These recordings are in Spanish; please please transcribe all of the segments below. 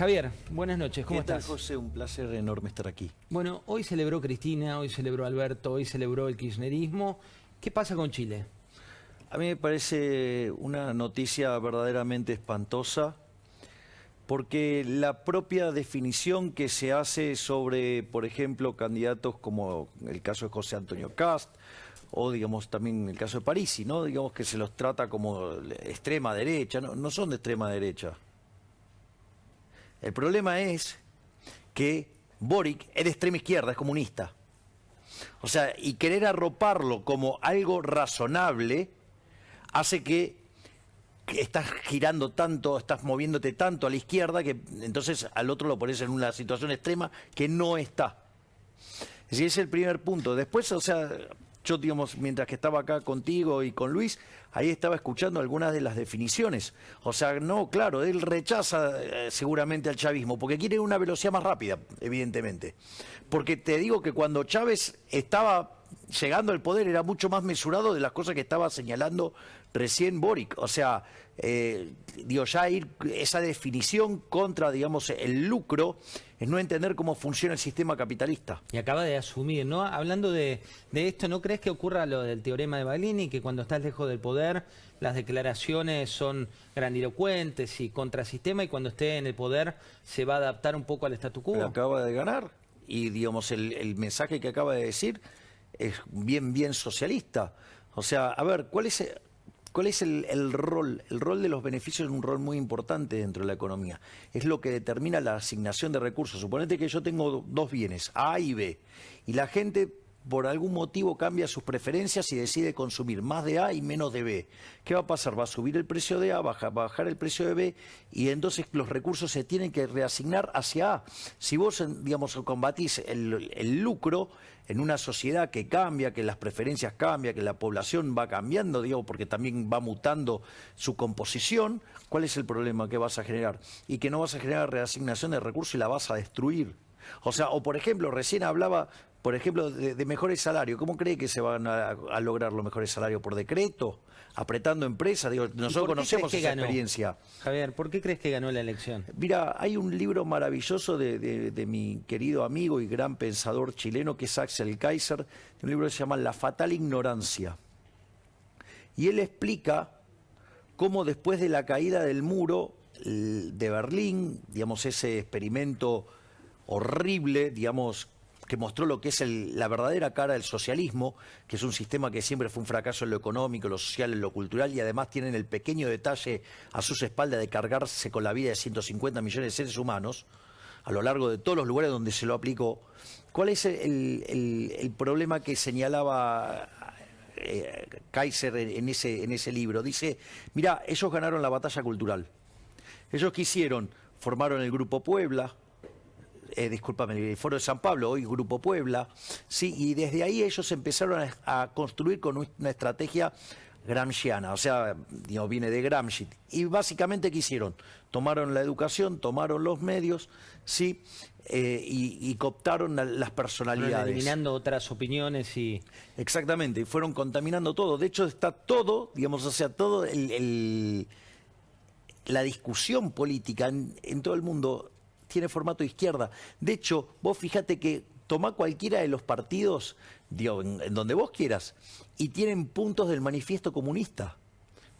Javier, buenas noches, ¿cómo estás? ¿Qué tal, José? Un placer enorme estar aquí. Bueno, hoy celebró Cristina, hoy celebró Alberto, hoy celebró el kirchnerismo. ¿Qué pasa con Chile? A mí me parece una noticia verdaderamente espantosa, porque la propia definición que se hace sobre, por ejemplo, candidatos como el caso de José Antonio Kast, o digamos también el caso de Parisi, ¿no? Digamos que se los trata como extrema derecha, no son de extrema derecha. El problema es que Boric es de extrema izquierda, es comunista. O sea, y querer arroparlo como algo razonable hace que estás girando tanto, estás moviéndote tanto a la izquierda que entonces al otro lo pones en una situación extrema que no está. Es decir, ese es el primer punto. Después, o sea, yo, digamos, mientras que estaba acá contigo y con Luis, ahí estaba escuchando algunas de las definiciones. O sea, no, claro, él rechaza seguramente al chavismo, porque quiere una velocidad más rápida, evidentemente. Porque te digo que cuando Chávez estaba llegando al poder era mucho más mesurado de las cosas que estaba señalando recién Boric. O sea, digo, ya ir esa definición contra, digamos, el lucro es no entender cómo funciona el sistema capitalista. Y acaba de asumir, ¿no? Hablando de esto, ¿no crees que ocurra lo del teorema de Baglini, que cuando estás lejos del poder las declaraciones son grandilocuentes y contrasistema, y cuando esté en el poder se va a adaptar un poco al statu quo? Pero acaba de ganar y, digamos, el mensaje que acaba de decir es bien socialista. O sea, a ver, ¿cuál es el rol? El rol de los beneficios es un rol muy importante dentro de la economía. Es lo que determina la asignación de recursos. Suponete que yo tengo dos bienes, A y B, y la gente por algún motivo cambia sus preferencias y decide consumir más de A y menos de B. ¿Qué va a pasar? Va a subir el precio de A, va a bajar el precio de B, y entonces los recursos se tienen que reasignar hacia A. Si vos, digamos, combatís el lucro en una sociedad que cambia, que las preferencias cambian, que la población va cambiando, digo, porque también va mutando su composición, ¿cuál es el problema que vas a generar? Y que no vas a generar reasignación de recursos y la vas a destruir. O sea, o por ejemplo, recién hablaba, por ejemplo, de mejores salarios. ¿Cómo cree que se van a lograr los mejores salarios? ¿Por decreto? ¿Apretando empresas? Digo, nosotros conocemos esa experiencia. Javier, ¿por qué crees que ganó la elección? Mira, hay un libro maravilloso de mi querido amigo y gran pensador chileno, que es Axel Kaiser, un libro que se llama La fatal ignorancia. Y él explica cómo después de la caída del muro de Berlín, digamos, ese experimento horrible, digamos, que mostró lo que es la verdadera cara del socialismo, que es un sistema que siempre fue un fracaso en lo económico, en lo social, en lo cultural, y además tienen el pequeño detalle a sus espaldas de cargarse con la vida de 150 millones de seres humanos a lo largo de todos los lugares donde se lo aplicó. ¿Cuál es el problema que señalaba Kaiser en ese libro? Dice, mira, ellos ganaron la batalla cultural. Ellos quisieron, formaron el Grupo Puebla, discúlpame, el Foro de San Pablo, hoy Grupo Puebla, sí, y desde ahí ellos empezaron a construir con una estrategia gramsciana, o sea, digo, viene de Gramsci, y básicamente ¿qué hicieron? Tomaron la educación, tomaron los medios, sí, y cooptaron las personalidades. Fueron eliminando otras opiniones y... Exactamente, y fueron contaminando todo. De hecho, está todo, digamos, o sea, todo la discusión política en todo el mundo tiene formato de izquierda. De hecho, vos fíjate que tomá cualquiera de los partidos, digo, en donde vos quieras, y tienen puntos del manifiesto comunista.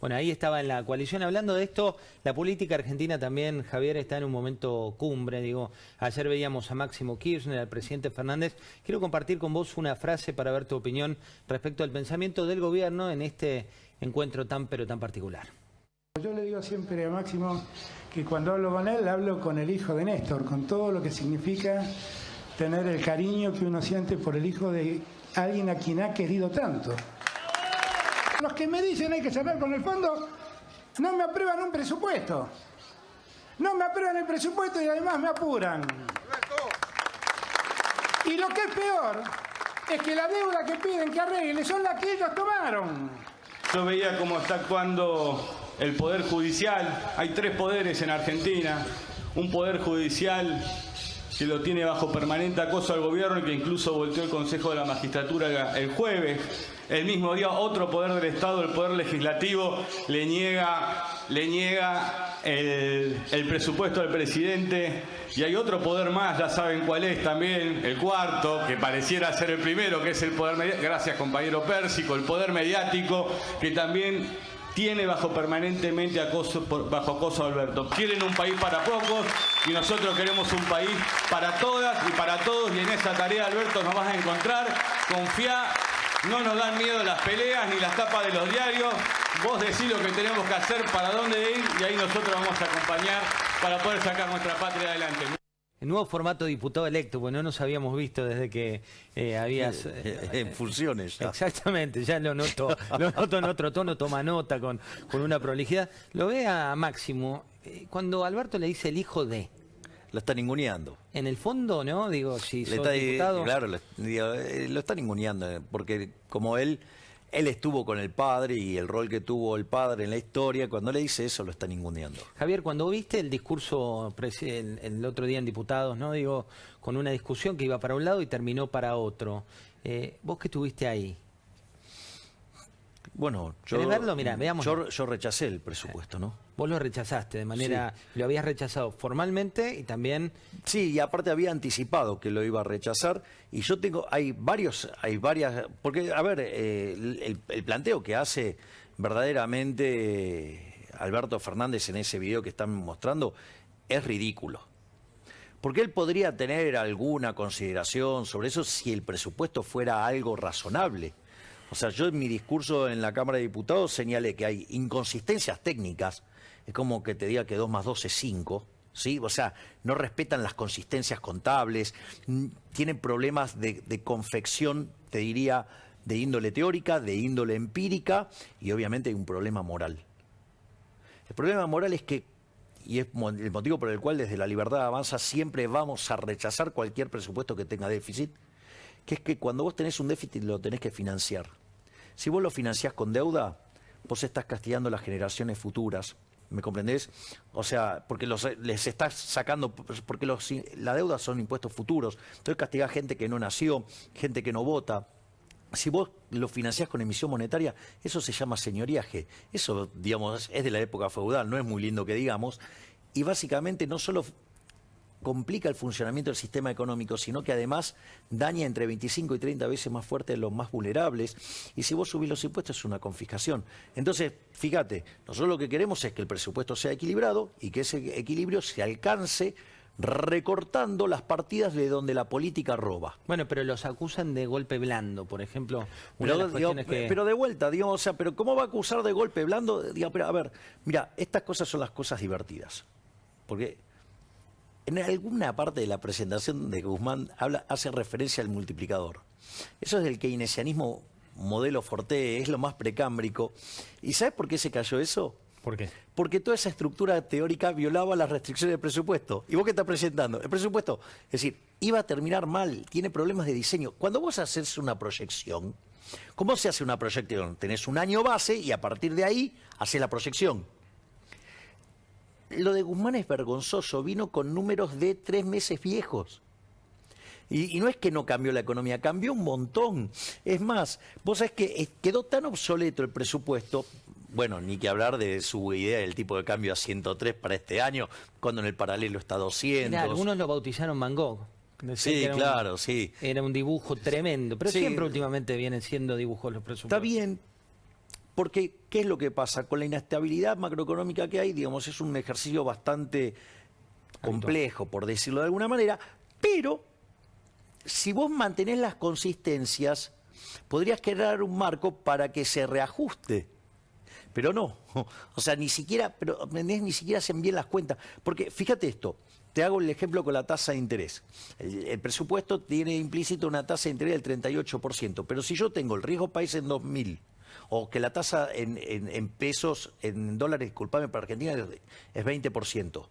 Bueno, ahí estaba en la coalición. Hablando de esto, la política argentina también, Javier, está en un momento cumbre. Digo, ayer veíamos a Máximo Kirchner, al presidente Fernández. Quiero compartir con vos una frase para ver tu opinión respecto al pensamiento del gobierno en este encuentro tan pero tan particular. Yo le digo siempre a Máximo que cuando hablo con él, hablo con el hijo de Néstor, con todo lo que significa tener el cariño que uno siente por el hijo de alguien a quien ha querido tanto. Los que me dicen hay que cerrar con el fondo, no me aprueban un presupuesto. No me aprueban el presupuesto y además me apuran. Y lo que es peor es que la deuda que piden que arregle son las que ellos tomaron. Yo veía cómo está actuando el Poder Judicial. Hay tres poderes en Argentina. Un Poder Judicial que lo tiene bajo permanente acoso al gobierno y que incluso volteó el Consejo de la Magistratura el jueves. El mismo día otro poder del Estado, el Poder Legislativo, le niega el presupuesto del presidente, y hay otro poder más, ya saben cuál es también, el cuarto, que pareciera ser el primero, que es el poder mediático, gracias compañero Pérsico, el poder mediático, que también tiene permanentemente bajo acoso a Alberto. Quieren un país para pocos y nosotros queremos un país para todas y para todos, y en esa tarea, Alberto, nos vas a encontrar. Confía, no nos dan miedo las peleas ni las tapas de los diarios. Vos decís lo que tenemos que hacer, para dónde ir, y ahí nosotros vamos a acompañar para poder sacar nuestra patria adelante. El nuevo formato de diputado electo, pues no nos habíamos visto desde que habías... en funciones. Ya. Exactamente, ya lo noto en otro tono, toma nota con una prolijidad. Lo ve a Máximo, cuando Alberto le dice el hijo de... Lo está ninguneando. En el fondo, ¿no? Digo, si sos está, diputado... Claro, lo está ninguneando, porque como él estuvo con el padre y el rol que tuvo el padre en la historia, cuando le dice eso lo está ninguneando. Javier, cuando viste el discurso el otro día en Diputados, ¿no? Digo, con una discusión que iba para un lado y terminó para otro. ¿Vos que estuviste ahí? Bueno, ¿Querés verlo? Mirá, veamos. Yo rechacé el presupuesto, ¿no? Vos lo rechazaste de manera... Sí. Lo habías rechazado formalmente y también... Sí, y aparte había anticipado que lo iba a rechazar. Y yo hay varias... Porque, a ver, el planteo que hace verdaderamente Alberto Fernández en ese video que están mostrando es ridículo. Porque él podría tener alguna consideración sobre eso si el presupuesto fuera algo razonable. O sea, yo en mi discurso en la Cámara de Diputados señalé que hay inconsistencias técnicas, es como que te diga que 2 más 2 es 5, ¿sí? O sea, no respetan las consistencias contables, tienen problemas de confección, te diría, de índole teórica, de índole empírica, y obviamente hay un problema moral. El problema moral es que, y es el motivo por el cual desde La Libertad Avanza siempre vamos a rechazar cualquier presupuesto que tenga déficit, que es que cuando vos tenés un déficit lo tenés que financiar. Si vos lo financiás con deuda, vos estás castigando a las generaciones futuras. ¿Me comprendés? O sea, porque les estás sacando, porque la deuda son impuestos futuros. Entonces castigás gente que no nació, gente que no vota. Si vos lo financiás con emisión monetaria, eso se llama señoriaje. Eso, digamos, es de la época feudal, no es muy lindo que digamos. Y básicamente no solo complica el funcionamiento del sistema económico, sino que además daña entre 25 y 30 veces más fuerte a los más vulnerables, y si vos subís los impuestos es una confiscación. Entonces, fíjate, nosotros lo que queremos es que el presupuesto sea equilibrado y que ese equilibrio se alcance recortando las partidas de donde la política roba. Bueno, pero los acusan de golpe blando, por ejemplo. Pero de vuelta, digamos, o sea, pero ¿cómo va a acusar de golpe blando? Pero, a ver, mira, estas cosas son las cosas divertidas, porque en alguna parte de la presentación de Guzmán hace referencia al multiplicador. Eso es del keynesianismo modelo Forte, es lo más precámbrico. ¿Y sabes por qué se cayó eso? ¿Por qué? Porque toda esa estructura teórica violaba las restricciones del presupuesto. ¿Y vos qué estás presentando? El presupuesto, es decir, iba a terminar mal, tiene problemas de diseño. Cuando vos haces una proyección, ¿cómo se hace una proyección? Tenés un año base y a partir de ahí haces la proyección. Lo de Guzmán es vergonzoso, vino con números de 3 meses viejos. Y no es que no cambió la economía, cambió un montón. Es más, vos sabés que quedó tan obsoleto el presupuesto, bueno, ni que hablar de su idea del tipo de cambio a 103 para este año, cuando en el paralelo está a 200. Mirá, algunos lo bautizaron Van Gogh. Sí, claro, sí. Era un dibujo tremendo, pero sí, siempre últimamente vienen siendo dibujos los presupuestos. Está bien. Porque, ¿qué es lo que pasa? Con la inestabilidad macroeconómica que hay, digamos, es un ejercicio bastante complejo, por decirlo de alguna manera, pero si vos mantenés las consistencias, podrías crear un marco para que se reajuste. Pero no, o sea, ni siquiera se hacen bien las cuentas. Porque, fíjate esto, te hago el ejemplo con la tasa de interés. El presupuesto tiene implícito una tasa de interés del 38%, pero si yo tengo el riesgo país en 2000, o que la tasa en pesos, en dólares, disculpame, para Argentina es 20%.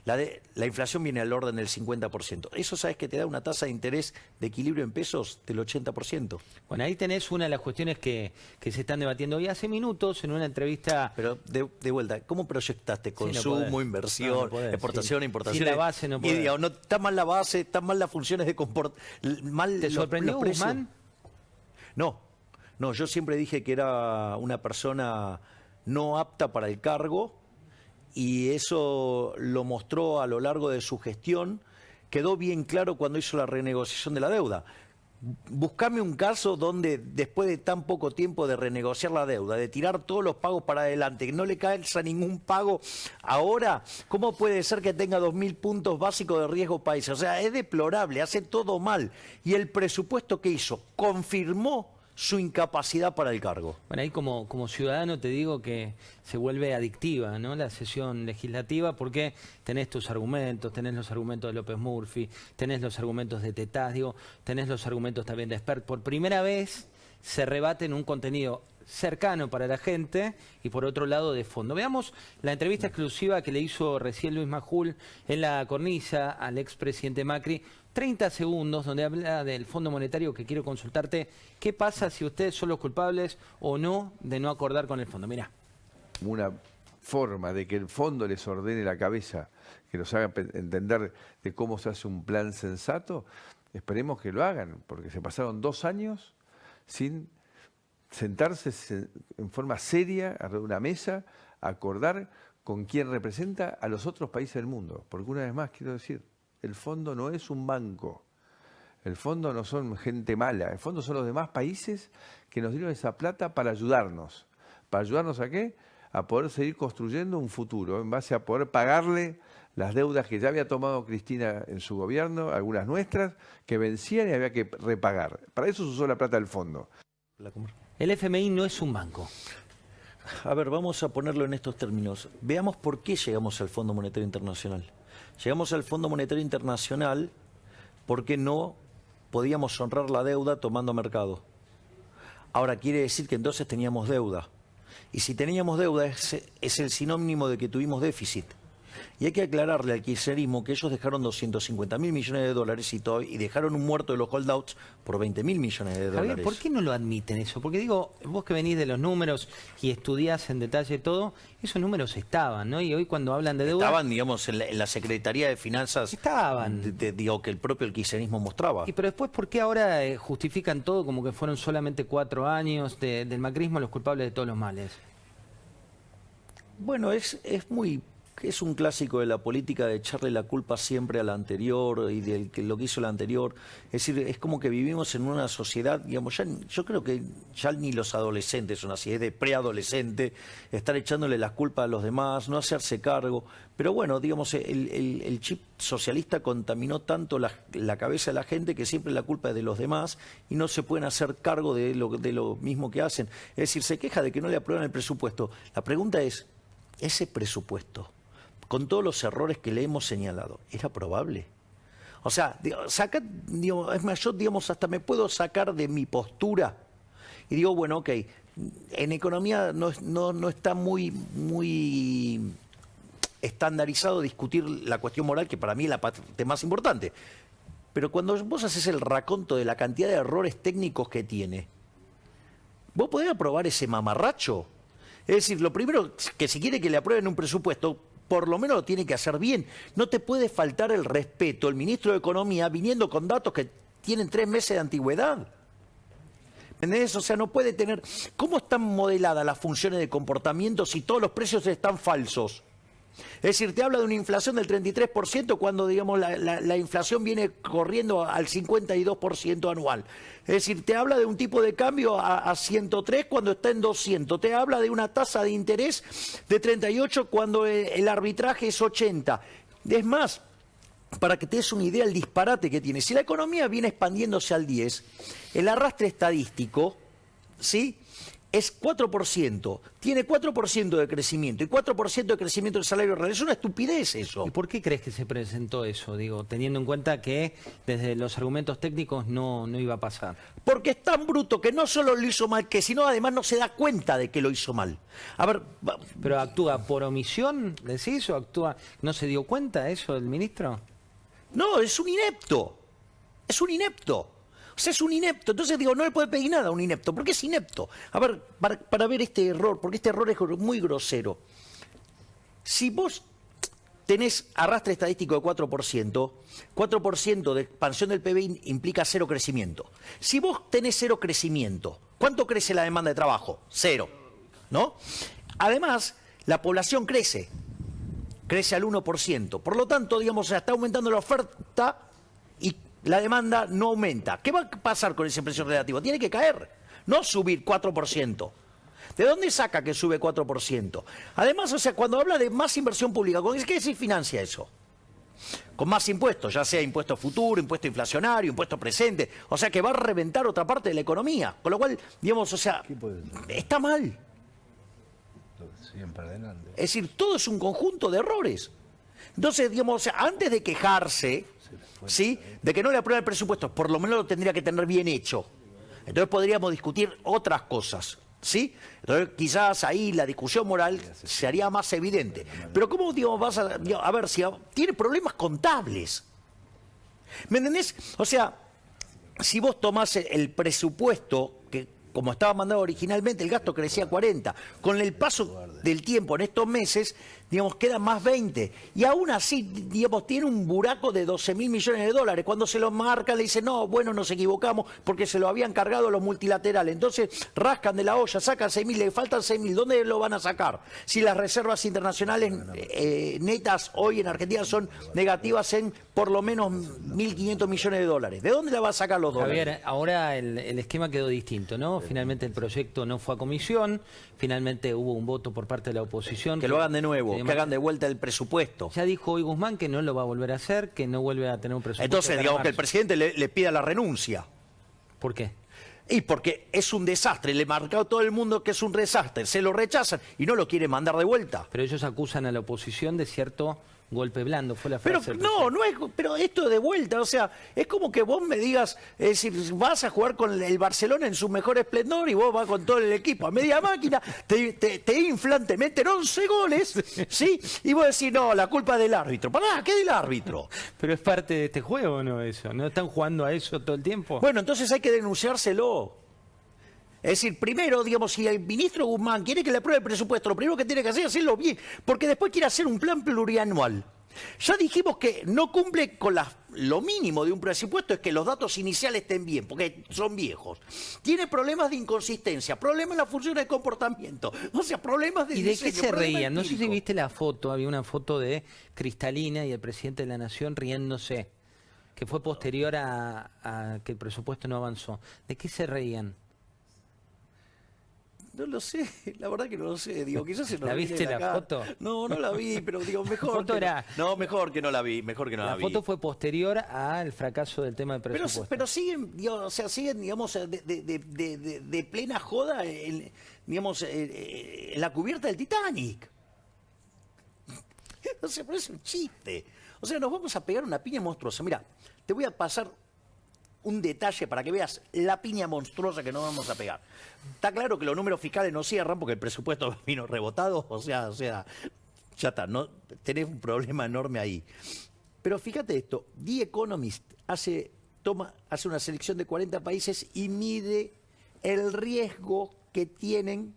La inflación viene al orden del 50%. Eso, ¿sabes que te da una tasa de interés de equilibrio en pesos del 80%? Bueno, ahí tenés una de las cuestiones que se están debatiendo hoy hace minutos en una entrevista. Pero de vuelta, ¿cómo proyectaste consumo, no inversión, importación, importación? Sin la base no podés. No, está mal la base, están mal las funciones de comportamiento. ¿Te sorprendió Guzmán? No, yo siempre dije que era una persona no apta para el cargo y eso lo mostró a lo largo de su gestión, quedó bien claro cuando hizo la renegociación de la deuda. Buscame un caso donde después de tan poco tiempo de renegociar la deuda, de tirar todos los pagos para adelante, que no le calza ningún pago ahora, ¿cómo puede ser que tenga 2.000 puntos básicos de riesgo país? O sea, es deplorable, hace todo mal. Y el presupuesto que hizo confirmó su incapacidad para el cargo. Bueno, ahí como ciudadano te digo que se vuelve adictiva, ¿no?, la sesión legislativa, porque tenés tus argumentos, tenés los argumentos de López Murphy, tenés los argumentos de Tetaz, tenés los argumentos también de Espert. Por primera vez se rebaten un contenido cercano para la gente y por otro lado de fondo. Veamos la entrevista exclusiva que le hizo recién Luis Majul en La Cornisa al expresidente Macri. 30 segundos donde habla del Fondo Monetario, que quiero consultarte. ¿Qué pasa si ustedes son los culpables o no de no acordar con el fondo? Mirá. Una forma de que el fondo les ordene la cabeza, que nos haga entender de cómo se hace un plan sensato, esperemos que lo hagan, porque se pasaron 2 años sin sentarse en forma seria alrededor de una mesa, acordar con quién representa a los otros países del mundo. Porque una vez más quiero decir, el fondo no es un banco, el fondo no son gente mala, el fondo son los demás países que nos dieron esa plata para ayudarnos. ¿Para ayudarnos a qué? A poder seguir construyendo un futuro, en base a poder pagarle las deudas que ya había tomado Cristina en su gobierno, algunas nuestras, que vencían y había que repagar. Para eso se usó la plata del fondo. El FMI no es un banco. A ver, vamos a ponerlo en estos términos. Veamos por qué llegamos al Fondo Monetario Internacional. Llegamos al Fondo Monetario Internacional porque no podíamos honrar la deuda tomando mercado. Ahora quiere decir que entonces teníamos deuda. Y si teníamos deuda es el sinónimo de que tuvimos déficit. Y hay que aclararle al kirchnerismo que ellos dejaron 250.000 millones de dólares y dejaron un muerto de los holdouts por 20.000 millones de dólares. Javier, ¿por qué no lo admiten eso? Porque digo, vos que venís de los números y estudiás en detalle todo, esos números estaban, ¿no? Y hoy cuando hablan de deuda... Estaban, digamos, en la Secretaría de Finanzas. Estaban. Digo, que el propio kirchnerismo mostraba. Y pero después, ¿por qué ahora justifican todo como que fueron solamente 4 años del macrismo los culpables de todos los males? Bueno, es un clásico de la política de echarle la culpa siempre a la anterior y de lo que hizo la anterior. Es decir, es como que vivimos en una sociedad, digamos, yo creo que ya ni los adolescentes son así, es de preadolescente, estar echándole la culpa a los demás, no hacerse cargo. Pero bueno, digamos, el chip socialista contaminó tanto la cabeza de la gente que siempre la culpa es de los demás y no se pueden hacer cargo de lo mismo que hacen. Es decir, se queja de que no le aprueban el presupuesto. La pregunta es, ¿ese presupuesto, con todos los errores que le hemos señalado, era probable? O sea, es más, yo, digamos, hasta me puedo sacar de mi postura y digo, bueno, ok, en economía no está muy estandarizado discutir la cuestión moral, que para mí es la parte más importante. Pero cuando vos haces el raconto de la cantidad de errores técnicos que tiene, ¿vos podés aprobar ese mamarracho? Es decir, lo primero, que si quiere que le aprueben un presupuesto, por lo menos lo tiene que hacer bien. No te puede faltar el respeto el ministro de Economía viniendo con datos que tienen 3 meses de antigüedad. ¿Entendés? O sea, no puede tener... ¿Cómo están modeladas las funciones de comportamiento si todos los precios están falsos? Es decir, te habla de una inflación del 33% cuando, digamos, la inflación viene corriendo al 52% anual. Es decir, te habla de un tipo de cambio a 103 cuando está en 200. Te habla de una tasa de interés de 38 cuando el arbitraje es 80. Es más, para que te des una idea del disparate que tiene. Si la economía viene expandiéndose al 10, el arrastre estadístico, ¿sí?, es 4%, tiene 4% de crecimiento y 4% de crecimiento del salario real. Es una estupidez eso. ¿Y por qué crees que se presentó eso? Digo, teniendo en cuenta que desde los argumentos técnicos no iba a pasar. Porque es tan bruto que no solo lo hizo mal, que sino además no se da cuenta de que lo hizo mal. A ver, ¿pero actúa por omisión, decís, o actúa, no se dio cuenta eso el ministro? No, es un inepto. Es un inepto. O sea, es un inepto. Entonces digo, no le puede pedir nada a un inepto. ¿Por qué es inepto? A ver, para ver este error, porque este error es muy grosero. Si vos tenés arrastre estadístico de 4% de expansión del PBI implica 0 crecimiento. Si vos tenés 0 crecimiento, ¿cuánto crece la demanda de trabajo? 0, ¿no? Además, la población crece. crece al 1%. Por lo tanto, digamos, está aumentando la oferta y la demanda no aumenta. ¿Qué va a pasar con ese precio relativo? Tiene que caer, no subir 4%. ¿De dónde saca que sube 4%? Además, o sea, cuando habla de más inversión pública, ¿con qué se financia eso? Con más impuestos, ya sea impuesto futuro, impuesto inflacionario, impuesto presente. O sea, que va a reventar otra parte de la economía. Con lo cual, digamos, o sea, está mal. Es decir, todo es un conjunto de errores. Entonces, digamos, o sea, antes de quejarse, ¿sí?, de que no le aprueba el presupuesto, por lo menos lo tendría que tener bien hecho. Entonces podríamos discutir otras cosas, ¿sí? Entonces quizás ahí la discusión moral se haría más evidente. Pero ¿cómo, digamos, vas a ver si tiene problemas contables? ¿Me entendés? O sea, si vos tomás el presupuesto, que como estaba mandado originalmente, el gasto crecía 40. Con el paso del tiempo en estos meses, digamos, quedan más 20. Y aún así, digamos, tiene un buraco de 12.000 millones de dólares. Cuando se lo marcan, le dicen, no, bueno, nos equivocamos porque se lo habían cargado los multilaterales. Entonces, rascan de la olla, sacan 6.000, le faltan 6.000. ¿Dónde lo van a sacar? Si las reservas internacionales netas hoy en Argentina son negativas en por lo menos 1.500 millones de dólares. ¿De dónde la va a sacar los dólares? Javier, ahora el esquema quedó distinto, ¿no? Finalmente el proyecto no fue a comisión, finalmente hubo un voto por parte de la oposición. Que lo hagan de nuevo, que hagan de vuelta el presupuesto. Ya dijo hoy Guzmán que no lo va a volver a hacer, que no vuelve a tener un presupuesto. Entonces, digamos que el presidente le pida la renuncia. ¿Por qué? Y porque es un desastre, le marcó a todo el mundo que es un desastre, se lo rechazan y no lo quieren mandar de vuelta. Pero ellos acusan a la oposición de cierto golpe blando, fue la Pero frase. no es, pero esto de vuelta, o sea, es como que vos me digas, es decir, vas a jugar con el Barcelona en su mejor esplendor y vos vas con todo el equipo a media máquina, te inflan, te meten 11 goles, ¿sí? Y vos decís, no, la culpa es del árbitro. Pará, ¿qué del árbitro? Pero es parte de este juego, ¿no? Eso, ¿no están jugando a eso todo el tiempo? Bueno, entonces hay que denunciárselo. Es decir, primero, digamos, si el ministro Guzmán quiere que le apruebe el presupuesto, lo primero que tiene que hacer es hacerlo bien, porque después quiere hacer un plan plurianual. Ya dijimos que no cumple con lo mínimo de un presupuesto, es que los datos iniciales estén bien, porque son viejos. Tiene problemas de inconsistencia, problemas en la función de comportamiento, o sea, problemas de ¿Y de diseño, qué se reían? No sé si empírico. viste la foto, había una foto de Cristalina y el presidente de la Nación riéndose, que fue posterior a que el presupuesto no avanzó. ¿De qué se reían? No lo sé, la verdad que no lo sé. Digo, quizás se nos ¿La viene viste de la acá. foto? No, no la vi, pero digo, mejor. foto que era- no, mejor que no la vi, mejor que no la, La vi. foto fue posterior al fracaso del tema del presupuesto. Pero siguen, digamos, o sea, siguen, digamos, de plena joda, digamos, en la cubierta del Titanic. O sea, pero es un chiste. O sea, nos vamos a pegar una piña monstruosa. Mira, te voy a pasar un detalle para que veas la piña monstruosa que nos vamos a pegar. Está claro que los números fiscales no cierran porque el presupuesto vino rebotado, o sea, ya está, no tenés un problema enorme ahí. Pero fíjate esto, The Economist hace una selección de 40 países y mide el riesgo que tienen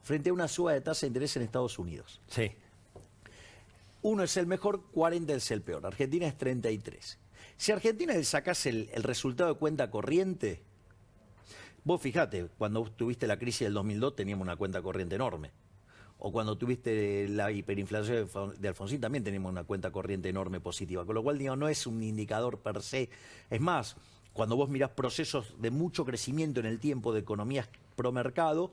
frente a una suba de tasa de interés en Estados Unidos. Sí. 1 es el mejor, 40 es el peor. Argentina es 33. Si a Argentina le sacás el resultado de cuenta corriente, vos fijate, cuando tuviste la crisis del 2002 teníamos una cuenta corriente enorme. O cuando tuviste la hiperinflación de Alfonsín también teníamos una cuenta corriente enorme positiva. Con lo cual, digo, no es un indicador per se. Es más, cuando vos mirás procesos de mucho crecimiento en el tiempo de economías pro mercado,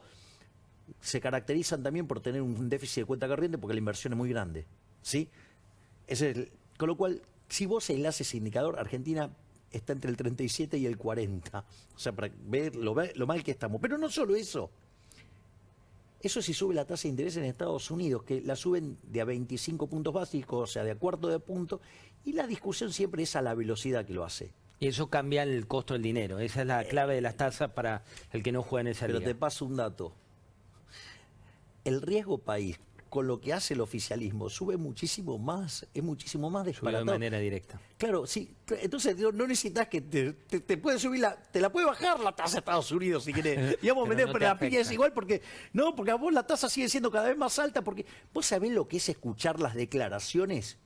se caracterizan también por tener un déficit de cuenta corriente porque la inversión es muy grande. ¿Sí? Con lo cual, si vos aislás ese indicador, Argentina está entre el 37 y el 40. O sea, para ver lo mal que estamos. Pero no solo eso. Eso sí sube la tasa de interés en Estados Unidos, que la suben de a 25 puntos básicos, o sea, de a cuarto de punto, y la discusión siempre es a la velocidad que lo hace. Y eso cambia el costo del dinero. Esa es la clave de las tasas para el que no juega en esa Pero liga. te paso un dato. El riesgo país, con lo que hace el oficialismo, sube muchísimo más, es muchísimo más Subió de disparatado. manera directa. Claro, sí. Entonces digo, no necesitas que te puede subir te la puede bajar la tasa de Estados Unidos si querés. Digamos, Pero no pero te la piña es afecta. igual porque a vos la tasa sigue siendo cada vez más alta porque vos sabés lo que es escuchar las declaraciones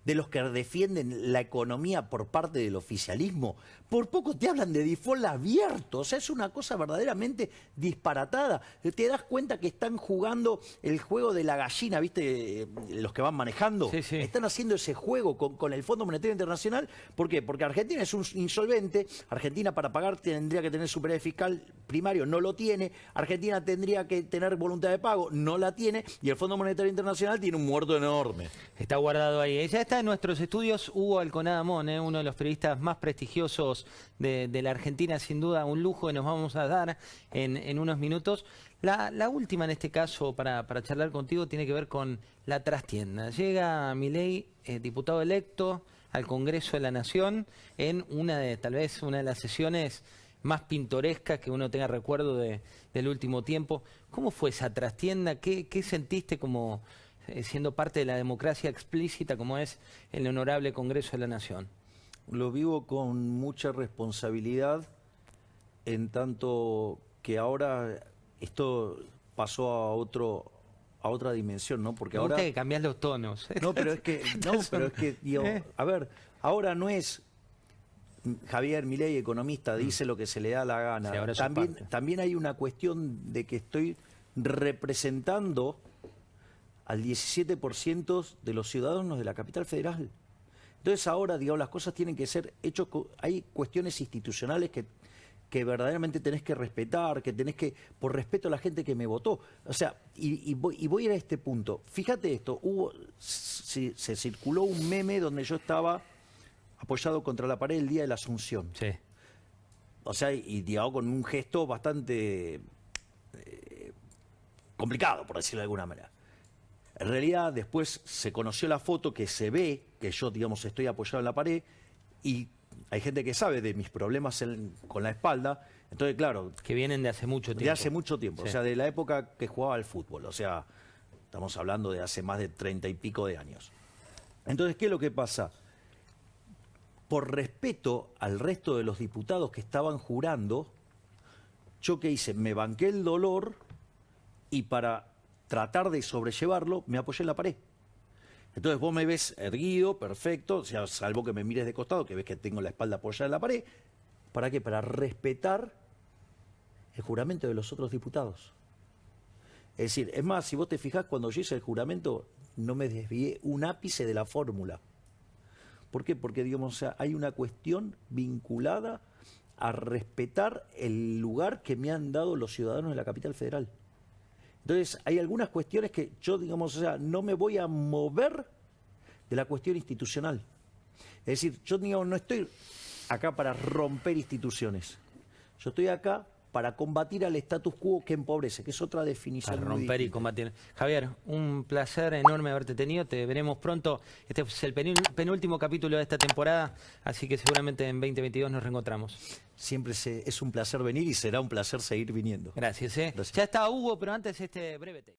de los que defienden la economía por parte del oficialismo, por poco te hablan de default abierto. O sea, es una cosa verdaderamente disparatada. Te das cuenta que están jugando el juego de la gallina, ¿viste? Los que van manejando. Sí, sí. Están haciendo ese juego con el Fondo Monetario Internacional. ¿Por qué? Porque Argentina es un insolvente. Argentina para pagar tendría que tener superávit fiscal primario, no lo tiene. Argentina tendría que tener voluntad de pago, no la tiene. Y el Fondo Monetario Internacional tiene un muerto enorme. Está guardado ahí. Ya está en nuestros estudios Hugo Alconada Mon, uno de los periodistas más prestigiosos de la Argentina, sin duda un lujo que nos vamos a dar en unos minutos. La última en este caso para charlar contigo tiene que ver con la trastienda. Llega Milei, diputado electo, al Congreso de la Nación en tal vez una de las sesiones más pintorescas que uno tenga recuerdo del último tiempo. ¿Cómo fue esa trastienda? ¿Qué sentiste como siendo parte de la democracia explícita como es el honorable Congreso de la Nación? Lo vivo con mucha responsabilidad, en tanto que ahora esto pasó a otra dimensión, ¿no? Porque Me gusta ahora que cambiás los tonos. no, pero es que digo, a ver, ahora no es Javier Milei, economista, dice lo que se le da la gana. Sí, ahora sos parte. También hay una cuestión de que estoy representando al 17% de los ciudadanos de la capital federal. Entonces ahora, digamos, las cosas tienen que ser hechas, hay cuestiones institucionales que verdaderamente tenés que respetar, que tenés que, por respeto a la gente que me votó. O sea, y voy a ir a este punto. Fíjate esto, se circuló un meme donde yo estaba apoyado contra la pared el día de la Asunción. Sí. O sea, y digamos con un gesto bastante complicado, por decirlo de alguna manera. En realidad, después se conoció la foto que se ve que yo, digamos, estoy apoyado en la pared y hay gente que sabe de mis problemas con la espalda. Entonces, claro, Que vienen de hace mucho tiempo. de hace mucho tiempo. Sí. O sea, de la época que jugaba al fútbol. O sea, estamos hablando de hace más de 30 y pico de años. Entonces, ¿qué es lo que pasa? Por respeto al resto de los diputados que estaban jurando, ¿yo qué hice? Me banqué el dolor y para tratar de sobrellevarlo, me apoyé en la pared. Entonces vos me ves erguido, perfecto, o sea, salvo que me mires de costado, que ves que tengo la espalda apoyada en la pared. ¿Para qué? Para respetar el juramento de los otros diputados. Es decir, es más, si vos te fijás, cuando yo hice el juramento, no me desvié un ápice de la fórmula. ¿Por qué? Porque, digamos, o sea, hay una cuestión vinculada a respetar el lugar que me han dado los ciudadanos de la capital federal. Entonces, hay algunas cuestiones que yo, digamos, o sea, no me voy a mover de la cuestión institucional. Es decir, yo, digamos, no estoy acá para romper instituciones. Yo estoy acá para combatir al status quo que empobrece, que es otra definición. Para muy romper y distinta. combatir. Javier, un placer enorme haberte tenido. Te veremos pronto. Este es el penúltimo capítulo de esta temporada, así que seguramente en 2022 nos reencontramos. Siempre es un placer venir y será un placer seguir viniendo. Gracias. Gracias. Ya está Hugo, pero antes este breve texto.